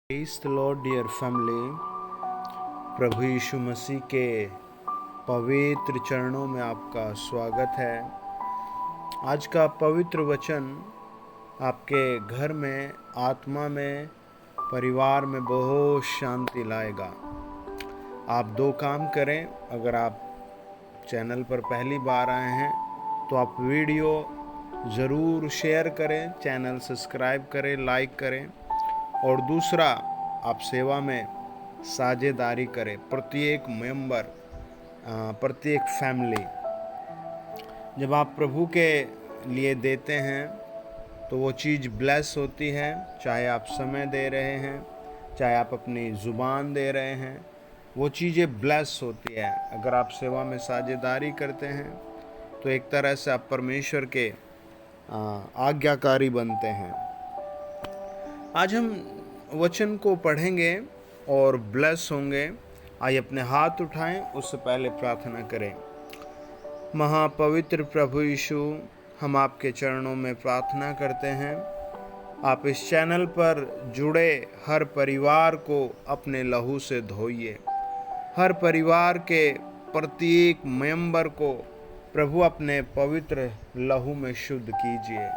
Praise the Lord dear family. प्रभु यीशु मसीह के पवित्र चरणों में आपका स्वागत है। आज का पवित्र वचन आपके घर में, आत्मा में, परिवार में बहुत शांति लाएगा। आप दो काम करें। अगर आप चैनल पर पहली बार आए हैं तो आप वीडियो ज़रूर शेयर करें, चैनल सब्सक्राइब करें, लाइक करें। और दूसरा, आप सेवा में साझेदारी करें। प्रत्येक मेंबर, प्रत्येक फैमिली, जब आप प्रभु के लिए देते हैं तो वो चीज़ ब्लेस होती है। चाहे आप समय दे रहे हैं, चाहे आप अपनी ज़ुबान दे रहे हैं, वो चीज़ें ब्लेस होती है। अगर आप सेवा में साझेदारी करते हैं तो एक तरह से आप परमेश्वर के आज्ञाकारी बनते हैं। आज हम वचन को पढ़ेंगे और ब्लेस होंगे। आइए अपने हाथ उठाएं, उससे पहले प्रार्थना करें। महापवित्र प्रभु यीशु, हम आपके चरणों में प्रार्थना करते हैं। आप इस चैनल पर जुड़े हर परिवार को अपने लहू से धोइए। हर परिवार के प्रत्येक मेंबर को प्रभु अपने पवित्र लहू में शुद्ध कीजिए।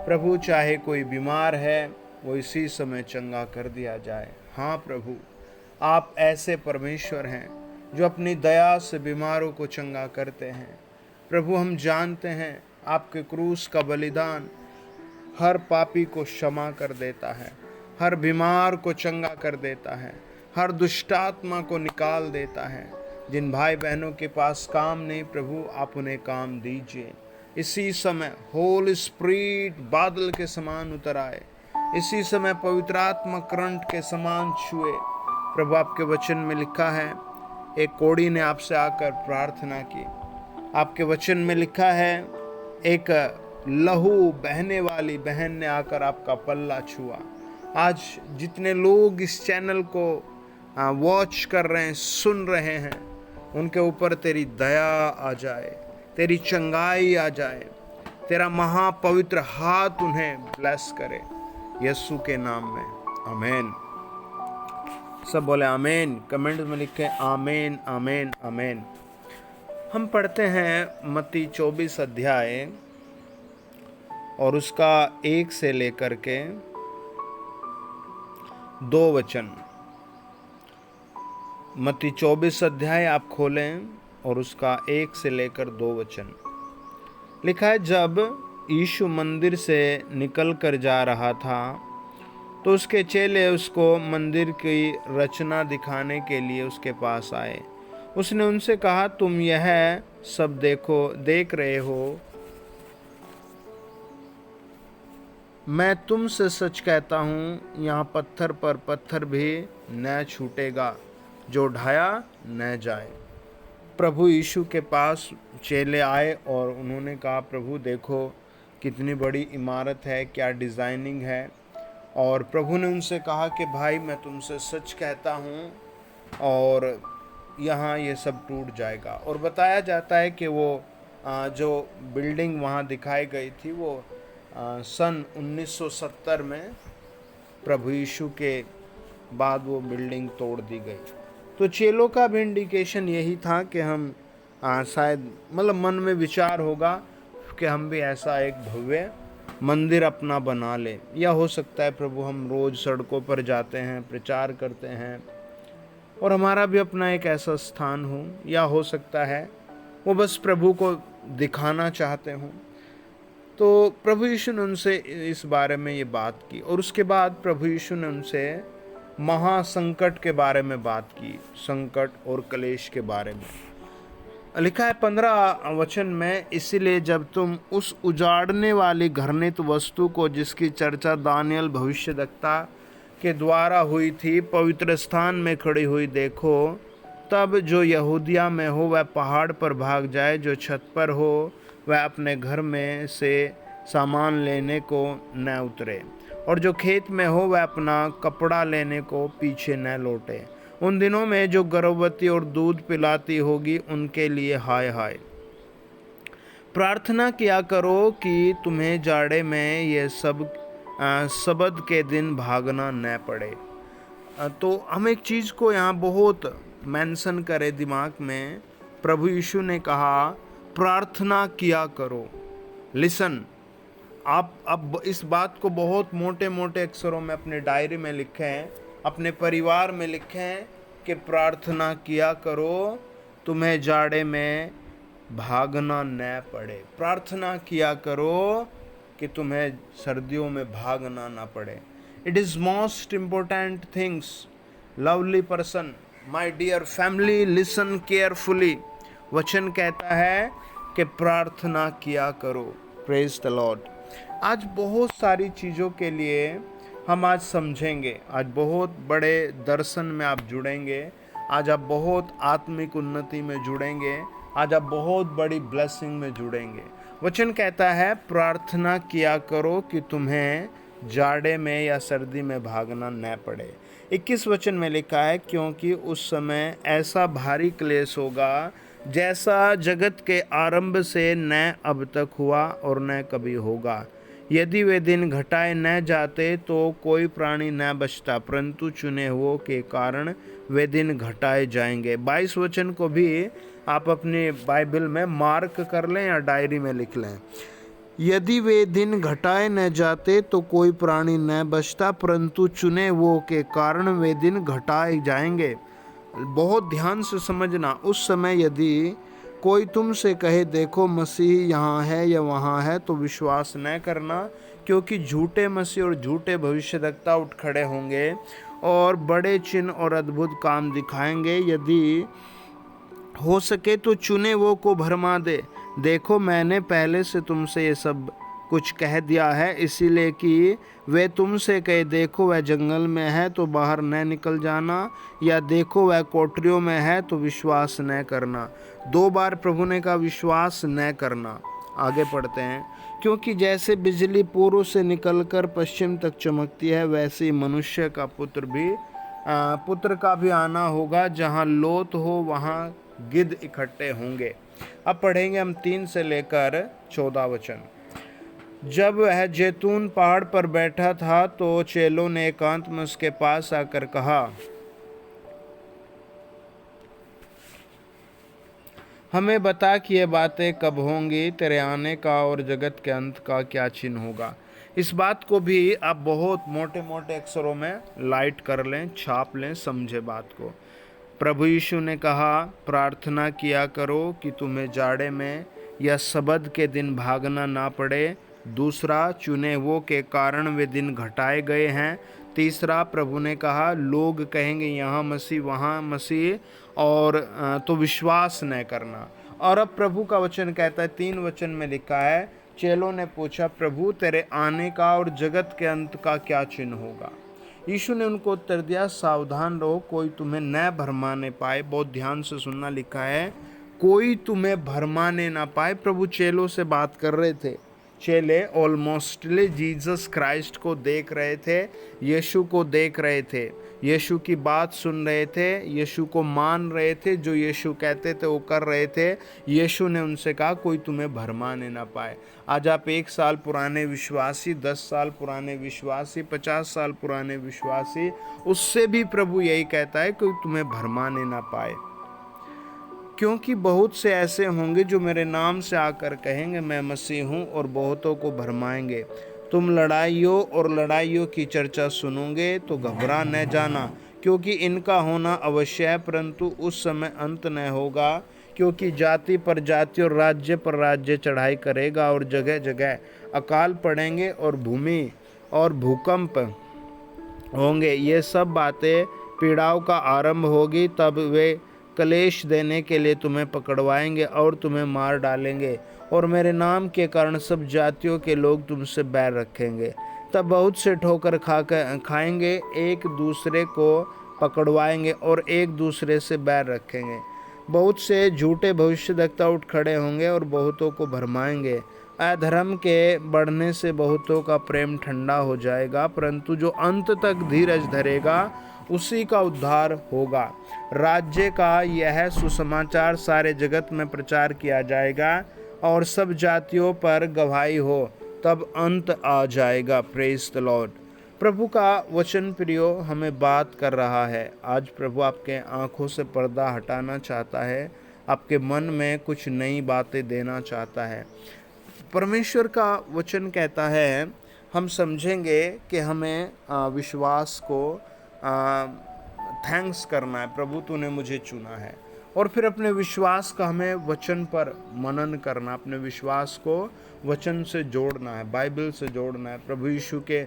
प्रभु, चाहे कोई बीमार है वो इसी समय चंगा कर दिया जाए। हाँ प्रभु, आप ऐसे परमेश्वर हैं जो अपनी दया से बीमारों को चंगा करते हैं। प्रभु, हम जानते हैं आपके क्रूस का बलिदान हर पापी को क्षमा कर देता है, हर बीमार को चंगा कर देता है, हर दुष्टात्मा को निकाल देता है। जिन भाई बहनों के पास काम नहीं, प्रभु आप उन्हें काम दीजिए। इसी समय होली स्पिरिट बादल के समान उतर आए। इसी समय पवित्र आत्मा करंट के समान छुए। प्रभु, आपके वचन में लिखा है, एक कोढ़ी ने आपसे आकर प्रार्थना की। आपके वचन में लिखा है, एक लहू बहने वाली बहन ने आकर आपका पल्ला छुआ। आज जितने लोग इस चैनल को वॉच कर रहे हैं, सुन रहे हैं, उनके ऊपर तेरी दया आ जाए, तेरी चंगाई आ जाए, तेरा महापवित्र हाथ उन्हें ब्लेस करे, यीशु के नाम में, आमीन। सब बोले आमीन। कमेंट में लिखे आमीन, आमीन, आमीन। हम पढ़ते हैं मत्ती 24 अध्याय और उसका 1 से लेकर के 2 वचन। मत्ती 24 अध्याय आप खोलें और उसका 1 से लेकर 2 वचन। लिखा है, जब यीशु मंदिर से निकल कर जा रहा था तो उसके चेले उसको मंदिर की रचना दिखाने के लिए उसके पास आए। उसने उनसे कहा, तुम यह सब देख रहे हो, मैं तुमसे सच कहता हूँ, यहाँ पत्थर पर पत्थर भी न छूटेगा जो ढाया न जाए। प्रभु यीशु के पास चेले आए और उन्होंने कहा, प्रभु देखो कितनी बड़ी इमारत है, क्या डिज़ाइनिंग है। और प्रभु ने उनसे कहा कि भाई, मैं तुमसे सच कहता हूँ और यहाँ ये सब टूट जाएगा। और बताया जाता है कि वो जो बिल्डिंग वहाँ दिखाई गई थी वो सन 1970 में प्रभु यीशु के बाद वो बिल्डिंग तोड़ दी गई। तो चेलों का भी इंडिकेशन यही था कि हम शायद मन में विचार होगा कि हम भी ऐसा एक भव्य मंदिर अपना बना ले। या हो सकता है प्रभु, हम रोज़ सड़कों पर जाते हैं, प्रचार करते हैं और हमारा भी अपना एक ऐसा स्थान हो। या हो सकता है वो बस प्रभु को दिखाना चाहते हों। तो प्रभु यीशु ने उनसे इस बारे में ये बात की और उसके बाद प्रभु यीशु ने उनसे महासंकट के बारे में बात की, संकट और क्लेश के बारे में। लिखा है 15 वचन में, इसीलिए जब तुम उस उजाड़ने वाली घृणित वस्तु को, जिसकी चर्चा दानियल भविष्यद्वक्ता के द्वारा हुई थी, पवित्र स्थान में खड़ी हुई देखो, तब जो यहूदिया में हो वह पहाड़ पर भाग जाए, जो छत पर हो वह अपने घर में से सामान लेने को न उतरे, और जो खेत में हो वह अपना कपड़ा लेने को पीछे न लौटे। उन दिनों में जो गर्भवती और दूध पिलाती होगी उनके लिए हाय हाय। प्रार्थना किया करो कि तुम्हें जाड़े में ये सब सबद के दिन भागना न पड़े। तो हम एक चीज़ को यहाँ बहुत मेंशन करें दिमाग में। प्रभु यीशु ने कहा प्रार्थना किया करो। लिसन, आप अब इस बात को बहुत मोटे मोटे अक्षरों में अपने डायरी में लिखें, अपने परिवार में लिखें कि प्रार्थना किया करो, तुम्हें जाड़े में भागना न पड़े। प्रार्थना किया करो कि तुम्हें सर्दियों में भागना ना पड़े। It is most important things. Lovely person, my dear family, listen carefully. वचन कहता है कि प्रार्थना किया करो। Praise the Lord. आज बहुत सारी चीज़ों के लिए हम आज समझेंगे, आज बहुत बड़े दर्शन में आप जुड़ेंगे, आज आप बहुत आत्मिक उन्नति में जुड़ेंगे, आज आप बहुत बड़ी ब्लेसिंग में जुड़ेंगे। वचन कहता है प्रार्थना किया करो कि तुम्हें जाड़े में या सर्दी में भागना न पड़े। 21 वचन में लिखा है क्योंकि उस समय ऐसा भारी क्लेश होगा जैसा जगत के आरंभ से न अब तक हुआ और न कभी होगा। यदि वे दिन घटाए न जाते तो कोई प्राणी न बचता, परंतु चुने हुओं के कारण वे दिन घटाए जाएंगे। 22 वचन को भी आप अपनी बाइबल में मार्क कर लें या डायरी में लिख लें। यदि वे दिन घटाए न जाते तो कोई प्राणी न बचता, परंतु चुने हुओं के कारण वे दिन घटाए जाएंगे। बहुत ध्यान से समझना। उस समय यदि कोई तुमसे कहे देखो मसीह यहाँ है या वहाँ है, तो विश्वास न करना, क्योंकि झूठे मसीह और झूठे भविष्यद्वक्ता उठ खड़े होंगे और बड़े चिन्ह और अद्भुत काम दिखाएंगे। यदि हो सके तो चुने वो को भरमा दे। देखो मैंने पहले से तुमसे ये सब कुछ कह दिया है, इसीलिए कि वे तुमसे कहे देखो वह जंगल में है तो बाहर न निकल जाना, या देखो वह कोठरियों में है तो विश्वास न करना। 2 बार प्रभु ने कहा विश्वास न करना। आगे पढ़ते हैं। क्योंकि जैसे बिजली पूर्व से निकलकर पश्चिम तक चमकती है, वैसे ही मनुष्य का पुत्र का भी आना होगा। जहाँ लोथ हो वहाँ गिद्ध इकट्ठे होंगे। अब पढ़ेंगे हम 3 से लेकर 14 वचन। जब वह जैतून पहाड़ पर बैठा था तो चेलों ने एकांत में उसके पास आकर कहा, हमें बता कि ये बातें कब होंगी, तेरे आने का और जगत के अंत का क्या चिन्ह होगा। इस बात को भी आप बहुत मोटे मोटे अक्षरों में लाइट कर लें, छाप लें, समझे बात को। प्रभु यीशु ने कहा प्रार्थना किया करो कि तुम्हें जाड़े में या सबत के दिन भागना ना पड़े। दूसरा, चुने हुओं के कारण वे दिन घटाए गए हैं। तीसरा, प्रभु ने कहा लोग कहेंगे यहाँ मसीह वहाँ मसीह, और तो विश्वास न करना। और अब प्रभु का वचन कहता है, 3 वचन में लिखा है, चेलों ने पूछा प्रभु तेरे आने का और जगत के अंत का क्या चिन्ह होगा। यीशु ने उनको उत्तर दिया, सावधान रहो कोई तुम्हें न भरमाने पाए। बहुत ध्यान से सुनना, लिखा है कोई तुम्हें भरमाने ना पाए। प्रभु चेलों से बात कर रहे थे। चेले ऑलमोस्टली जीसस क्राइस्ट को देख रहे थे, यीशु को देख रहे थे, यीशु की बात सुन रहे थे, यीशु को मान रहे थे, जो यीशु कहते थे वो कर रहे थे। यीशु ने उनसे कहा कोई तुम्हें भरमाने ना पाए। आज आप 1 साल पुराने विश्वासी, 10 साल पुराने विश्वासी, 50 साल पुराने विश्वासी, उससे भी प्रभु यही कहता है कोई तुम्हें भरमाने ना पाए। क्योंकि बहुत से ऐसे होंगे जो मेरे नाम से आकर कहेंगे मैं मसीह हूँ, और बहुतों को भरमाएंगे। तुम लड़ाइयों और लड़ाइयों की चर्चा सुनोगे तो घबरा न जाना, क्योंकि इनका होना अवश्य है, परंतु उस समय अंत न होगा। क्योंकि जाति पर जाति और राज्य पर राज्य चढ़ाई करेगा, और जगह जगह अकाल पड़ेंगे और भूमि और भूकंप होंगे। ये सब बातें पीड़ाओं का आरंभ होगी। तब वे कलेश देने के लिए तुम्हें पकड़वाएंगे और तुम्हें मार डालेंगे, और मेरे नाम के कारण सब जातियों के लोग तुमसे बैर रखेंगे। तब बहुत से ठोकर खाएंगे, एक दूसरे को पकड़वाएंगे और एक दूसरे से बैर रखेंगे। बहुत से झूठे भविष्यद्वक्ता उठ खड़े होंगे और बहुतों को भरमाएंगे। अधर्म के बढ़ने से बहुतों का प्रेम ठंडा हो जाएगा, परंतु जो अंत तक धीरज धरेगा उसी का उद्धार होगा। राज्य का यह सुसमाचार सारे जगत में प्रचार किया जाएगा और सब जातियों पर गवाही हो, तब अंत आ जाएगा। Praise the Lord. प्रभु का वचन प्रियो हमें बात कर रहा है। आज प्रभु आपके आंखों से पर्दा हटाना चाहता है, आपके मन में कुछ नई बातें देना चाहता है। परमेश्वर का वचन कहता है, हम समझेंगे कि हमें विश्वास को थैंक्स करना है, प्रभु तूने मुझे चुना है। और फिर अपने विश्वास का हमें वचन पर मनन करना, अपने विश्वास को वचन से जोड़ना है, बाइबल से जोड़ना है, प्रभु यीशु के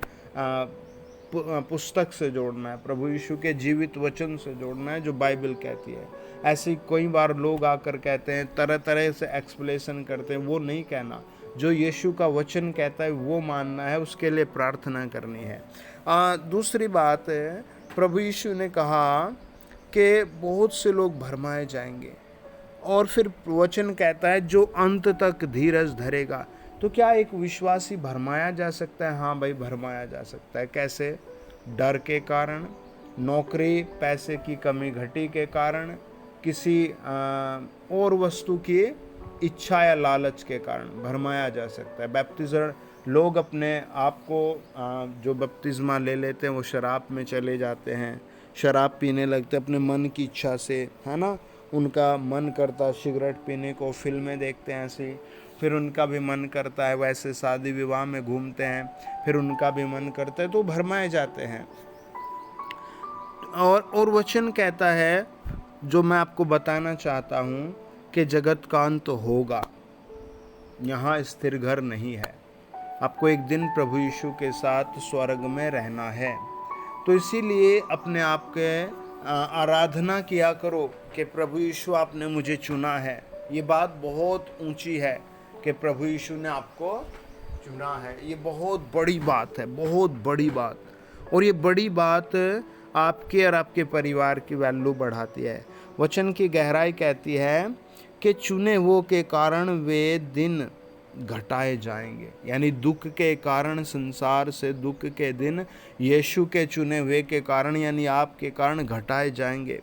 पुस्तक से जोड़ना है, प्रभु यीशु के जीवित वचन से जोड़ना है जो बाइबल कहती है। ऐसे कई बार लोग आकर कहते हैं, तरह तरह से एक्सप्लेनेशन करते हैं, वो नहीं कहना। जो यीशु का वचन कहता है वो मानना है, उसके लिए प्रार्थना करनी है। दूसरी बात है, प्रभु यीशु ने कहा कि बहुत से लोग भरमाए जाएंगे, और फिर वचन कहता है जो अंत तक धीरज धरेगा। तो क्या एक विश्वासी भरमाया जा सकता है? हाँ भाई, भरमाया जा सकता है। कैसे? डर के कारण, नौकरी पैसे की कमी घटी के कारण, किसी और वस्तु की इच्छा या लालच के कारण भरमाया जा सकता है। बैप्टिज्म लोग अपने आप को जो बपतिस्मा ले लेते हैं वो शराब में चले जाते हैं, शराब पीने लगते अपने मन की इच्छा से, है ना। उनका मन करता सिगरेट पीने को, फिल्में देखते हैं ऐसे, फिर उनका भी मन करता है वैसे शादी विवाह में घूमते हैं, फिर उनका भी मन करता है, तो भरमाए जाते हैं। और वचन कहता है, जो मैं आपको बताना चाहता हूँ, कि जगत का अंत होगा, यहाँ स्थिर घर नहीं है। आपको एक दिन प्रभु यीशु के साथ स्वर्ग में रहना है। तो इसीलिए अपने आप के आराधना किया करो कि प्रभु यीशु आपने मुझे चुना है। ये बात बहुत ऊंची है कि प्रभु यीशु ने आपको चुना है। ये बहुत बड़ी बात है, बहुत बड़ी बात। और ये बड़ी बात आपके और आपके परिवार की वैल्यू बढ़ाती है। वचन की गहराई कहती है कि चुने वो के कारण वे दिन घटाए जाएंगे, यानी दुख के कारण, संसार से दुख के दिन यीशु के चुने हुए के कारण, यानी आपके कारण घटाए जाएंगे।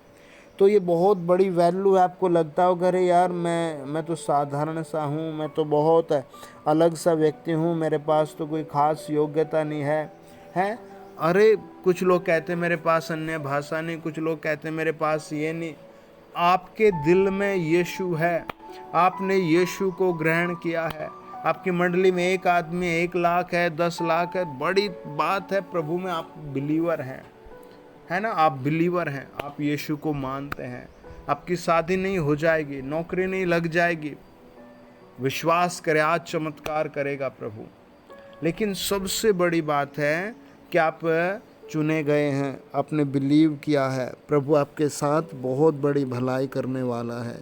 तो ये बहुत बड़ी वैल्यू है। आपको लगता होगा अरे यार मैं तो साधारण सा हूँ, मैं तो बहुत अलग सा व्यक्ति हूँ, मेरे पास तो कोई खास योग्यता नहीं है। अरे कुछ लोग कहते हैं मेरे पास अन्य भाषा नहीं, कुछ लोग कहते हैं मेरे पास ये नहीं। आपके दिल में यीशु है, आपने यीशु को ग्रहण किया है। आपकी मंडली में एक आदमी 1 लाख है, 10 लाख है, बड़ी बात है, प्रभु में आप बिलीवर हैं, है ना। आप बिलीवर हैं, आप यीशु को मानते हैं। आपकी शादी नहीं हो जाएगी, नौकरी नहीं लग जाएगी, विश्वास करें आज चमत्कार करेगा प्रभु। लेकिन सबसे बड़ी बात है कि आप चुने गए हैं, आपने बिलीव किया है, प्रभु आपके साथ बहुत बड़ी भलाई करने वाला है,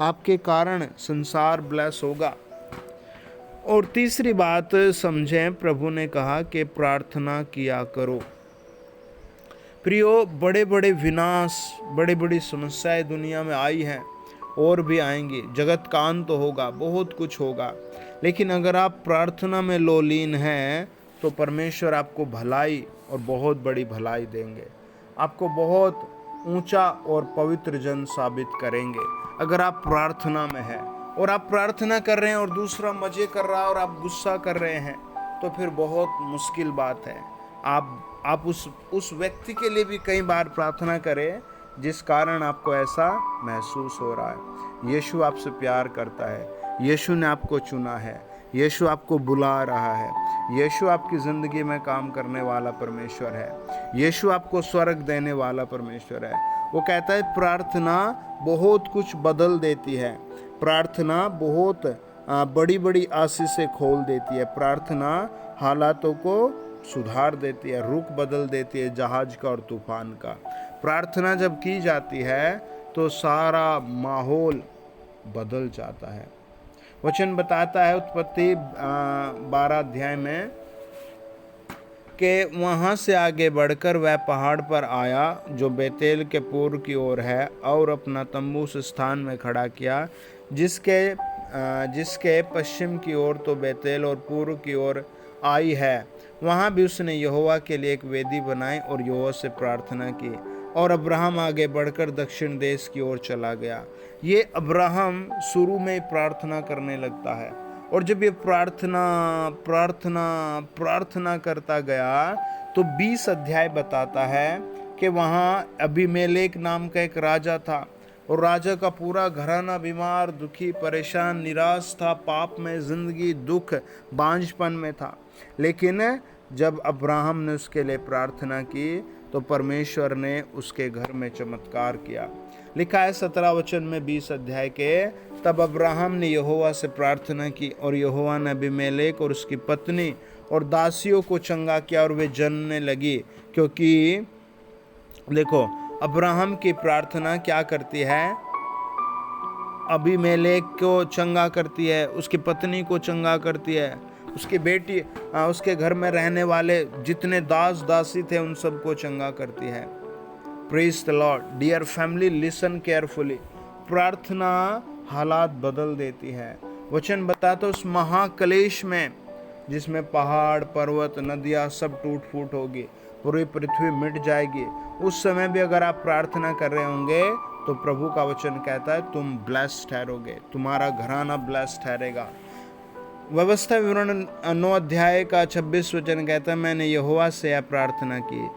आपके कारण संसार ब्लेस होगा। और तीसरी बात समझें, प्रभु ने कहा कि प्रार्थना किया करो। प्रियो, बड़े बड़े विनाश, बड़ी बड़ी समस्याएं दुनिया में आई हैं और भी आएंगी, जगत का अंत होगा, बहुत कुछ होगा। लेकिन अगर आप प्रार्थना में लोलीन हैं तो परमेश्वर आपको भलाई और बहुत बड़ी भलाई देंगे, आपको बहुत ऊंचा और पवित्र जन साबित करेंगे। अगर आप प्रार्थना में हैं और आप प्रार्थना कर रहे हैं और दूसरा मजे कर रहा है और आप गुस्सा कर रहे हैं, तो फिर बहुत मुश्किल बात है। आप उस व्यक्ति के लिए भी कई बार प्रार्थना करें जिस कारण आपको ऐसा महसूस हो रहा है। यीशु आपसे प्यार करता है, यीशु ने आपको चुना है, यीशु आपको बुला रहा है, यीशु आपकी ज़िंदगी में काम करने वाला परमेश्वर है, यीशु आपको स्वर्ग देने वाला परमेश्वर है। वो कहता है प्रार्थना बहुत कुछ बदल देती है, प्रार्थना बहुत बड़ी बड़ी आशीषें खोल देती है, प्रार्थना हालातों को सुधार देती है, रुख बदल देती है जहाज का और तूफान का। प्रार्थना जब की जाती है तो सारा माहौल बदल जाता है। वचन बताता है उत्पत्ति 12 अध्याय में कि वहाँ से आगे बढ़कर वह पहाड़ पर आया जो बेतेल के पूर्व की ओर है, और अपना तंबू उस स्थान में खड़ा किया जिसके पश्चिम की ओर तो बेतेल और पूर्व की ओर आई है। वहाँ भी उसने यहोवा के लिए एक वेदी बनाई और यहोवा से प्रार्थना की। और अब्राहम आगे बढ़कर दक्षिण देश की ओर चला गया। ये अब्राहम शुरू में प्रार्थना करने लगता है। और जब ये प्रार्थना प्रार्थना प्रार्थना करता गया तो 20 अध्याय बताता है कि वहाँ अबीमेलेक नाम का एक राजा था और राजा का पूरा घराना बीमार, दुखी, परेशान, निराश था, पाप में जिंदगी, दुख, बांझपन में था। लेकिन जब अब्राहम ने उसके लिए प्रार्थना की तो परमेश्वर ने उसके घर में चमत्कार किया। लिखा है 17 वचन में 20 अध्याय के, तब अब्राहम ने यहोवा से प्रार्थना की और यहोवा ने अबीमेलेक और उसकी पत्नी और दासियों को चंगा किया और वे जनने लगी। क्योंकि देखो, अब्राहम की प्रार्थना क्या करती है? अबीमेलेक को चंगा करती है, उसकी पत्नी को चंगा करती है, उसकी बेटी, उसके घर में रहने वाले जितने दास दासी थे उन सबको चंगा करती है। Praise the Lord. Dear family, listen carefully. प्रार्थना हालात बदल देती है। वचन बताता उस महाक्लेश में जिसमें पहाड़, पर्वत, नदियाँ सब टूट फूट होगी, पूरी पृथ्वी मिट जाएगी, उस समय भी अगर आप प्रार्थना कर रहे होंगे तो प्रभु का वचन कहता है तुम ब्लेस्ड ठहरोगे, तुम्हारा घराना ब्लेस्ड ठहरेगा। व्यवस्था विवरण 9 अध्याय का 26 वचन कहता है, मैंने यहोवा से यह प्रार्थना की,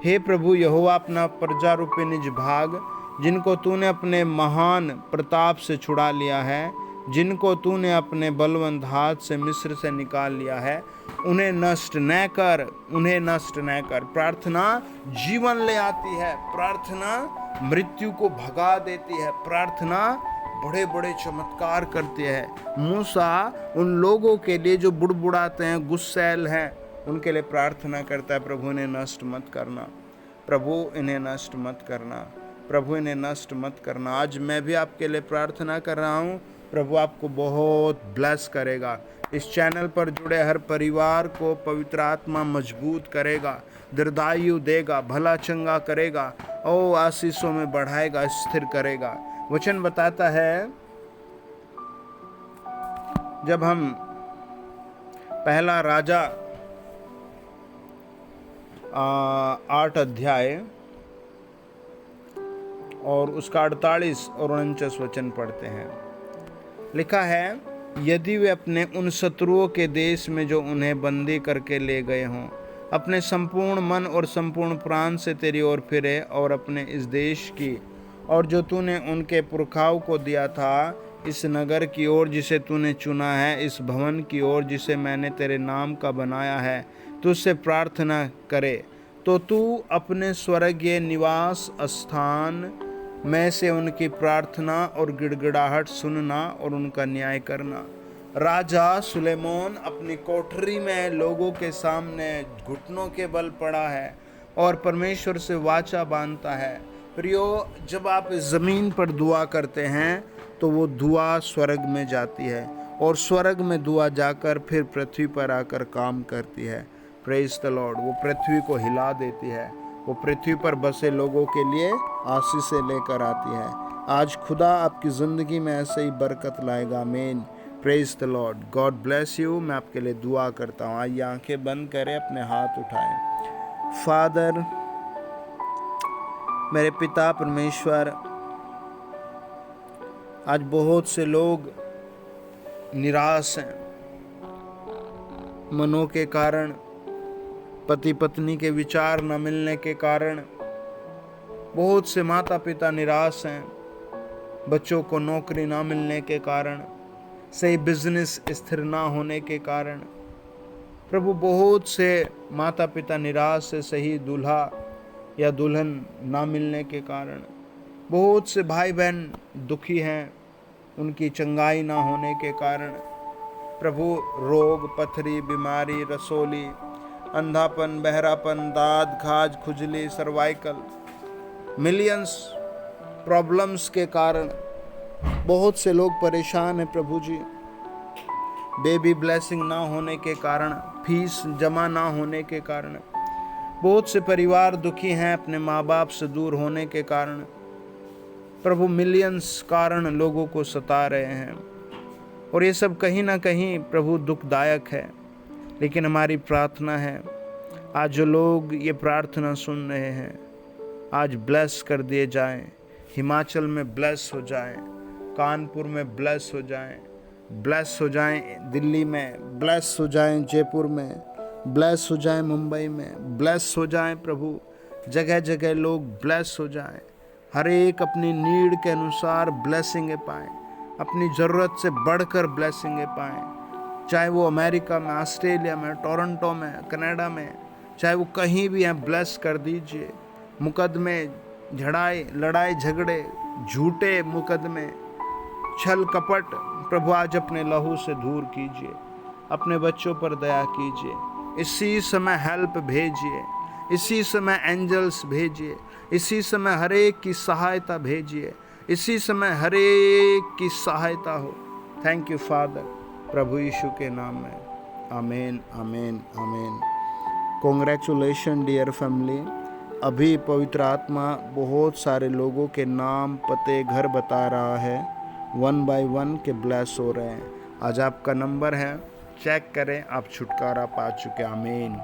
हे प्रभु यहोवा, अपना प्रजा रूपी निज भाग जिनको तूने अपने महान प्रताप से छुड़ा लिया है, जिनको तूने अपने बलवंत हाथ से मिस्र से निकाल लिया है, उन्हें नष्ट न कर, उन्हें नष्ट न कर। प्रार्थना जीवन ले आती है, प्रार्थना मृत्यु को भगा देती है, प्रार्थना बड़े बड़े चमत्कार करती है। मूसा उन लोगों के लिए जो बुड़बुड़ाते हैं, गुस्सैल हैं, उनके लिए प्रार्थना करता है, प्रभु इन्हें नष्ट मत करना, प्रभु इन्हें नष्ट मत करना, प्रभु इन्हें नष्ट मत करना। आज मैं भी आपके लिए प्रार्थना कर रहा हूँ, प्रभु आपको बहुत ब्लेस करेगा। इस चैनल पर जुड़े हर परिवार को पवित्र आत्मा मजबूत करेगा, दीर्घायु देगा, भला चंगा करेगा और आशीषों में बढ़ाएगा, स्थिर करेगा। वचन बताता है, जब हम पहला राजा 8 अध्याय और उसका 48 और 49 वचन पढ़ते हैं, लिखा है, यदि वे अपने उन शत्रुओं के देश में जो उन्हें बंदी करके ले गए हों, अपने संपूर्ण मन और संपूर्ण प्राण से तेरी ओर फिरे और अपने इस देश की और जो तूने उनके पुरखाओं को दिया था, इस नगर की ओर जिसे तूने चुना है, इस भवन की ओर जिसे मैंने तेरे नाम का बनाया है, तुझसे प्रार्थना करे, तो तू अपने स्वर्गीय निवास स्थान में से उनकी प्रार्थना और गिड़गिड़ाहट सुनना और उनका न्याय करना। राजा सुलेमान अपनी कोठरी में लोगों के सामने घुटनों के बल पड़ा है और परमेश्वर से वाचा बांधता है। प्रियो, जब आप इस ज़मीन पर दुआ करते हैं तो वो दुआ स्वर्ग में जाती है और स्वर्ग में दुआ जाकर फिर पृथ्वी पर आकर काम करती है। Praise the Lord. वो पृथ्वी को हिला देती है, वो पृथ्वी पर बसे लोगों के लिए आशीषें लेकर आती है। आज खुदा आपकी ज़िंदगी में ऐसे ही बरकत लाएगा। आमीन। Praise the Lord. God bless you. मैं आपके लिए दुआ करता हूँ। आइए आंखें बंद करें, अपने हाथ उठाएं। फादर, मेरे पिता परमेश्वर, आज बहुत से लोग निराश हैं, मनों के कारण, पति पत्नी के विचार न मिलने के कारण। बहुत से माता पिता निराश हैं, बच्चों को नौकरी ना मिलने के कारण, सही बिजनेस स्थिर ना होने के कारण। प्रभु, बहुत से माता पिता निराश है, सही दूल्हा या दुल्हन ना मिलने के कारण। बहुत से भाई बहन दुखी हैं, उनकी चंगाई ना होने के कारण। प्रभु, रोग, पथरी, बीमारी, रसोली, अंधापन, बहरापन, दाद, खाज, खुजली, सर्वाइकल, मिलियंस प्रॉब्लम्स के कारण बहुत से लोग परेशान हैं। प्रभु जी, बेबी ब्लेसिंग ना होने के कारण, फीस जमा ना होने के कारण, बहुत से परिवार दुखी हैं अपने माँ बाप से दूर होने के कारण। प्रभु, मिलियंस कारण लोगों को सता रहे हैं और ये सब कहीं ना कहीं प्रभु दुखदायक है। लेकिन हमारी प्रार्थना है, आज जो लोग ये प्रार्थना सुन रहे हैं, आज ब्लेस कर दिए जाएं। हिमाचल में ब्लेस हो जाएं, कानपुर में ब्लेस हो जाएं, ब्लेस हो जाएं दिल्ली में, ब्लेस हो जाएं जयपुर में, ब्लेस हो जाएं मुंबई में, ब्लेस हो जाएं प्रभु, जगह जगह लोग ब्लेस हो जाएं, हर एक अपनी नीड के अनुसार ब्लेसिंगें पाएं, अपनी ज़रूरत से बढ़कर ब्लेसिंगें पाएं, चाहे वो अमेरिका में, ऑस्ट्रेलिया में, टोरंटो में, कनाडा में, चाहे वो कहीं भी हैं, ब्लेस कर दीजिए। मुकदमे, लड़ाई झगड़े, झूठे मुकदमे, छल कपट प्रभु आज अपने लहू से दूर कीजिए, अपने बच्चों पर दया कीजिए, इसी समय हेल्प भेजिए, इसी समय एंजल्स भेजिए, इसी समय हर एक की सहायता भेजिए, इसी समय हर एक की सहायता हो। थैंक यू फादर, प्रभु यीशु के नाम में, आमीन आमीन आमीन। Congratulation dear family. अभी पवित्र आत्मा बहुत सारे लोगों के नाम, पते, घर बता रहा है, 1 बाय 1 के ब्लेस हो रहे हैं। आज आपका नंबर है, चेक करें, आप छुटकारा पा चुके। आमीन।